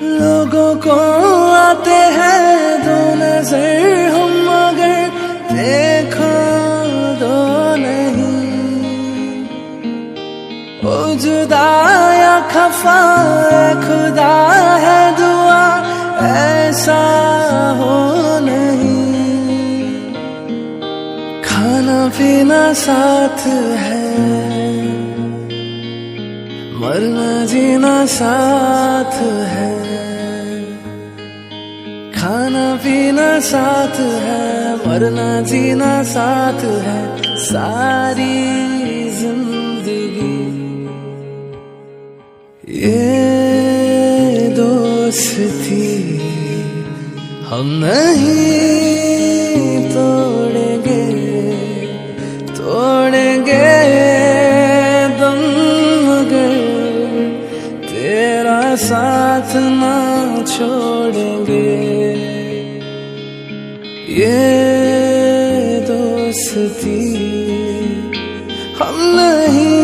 लोगों को आते हैं दो नजर, हम मगर देखो दो नहीं। ओ जुदा या खफा खुदा है दुआ ऐसा हो नहीं। खाना पीना साथ है, मरना जीना साथ है। खाना पीना साथ है, मरना जीना साथ है। सारी जिंदगी ये दोस्ती हम नहीं तोड़ेंगे, तोड़ेंगे दम मगर तेरा साथ ना छोड़ेंगे। ये दोस्ती हम नहीं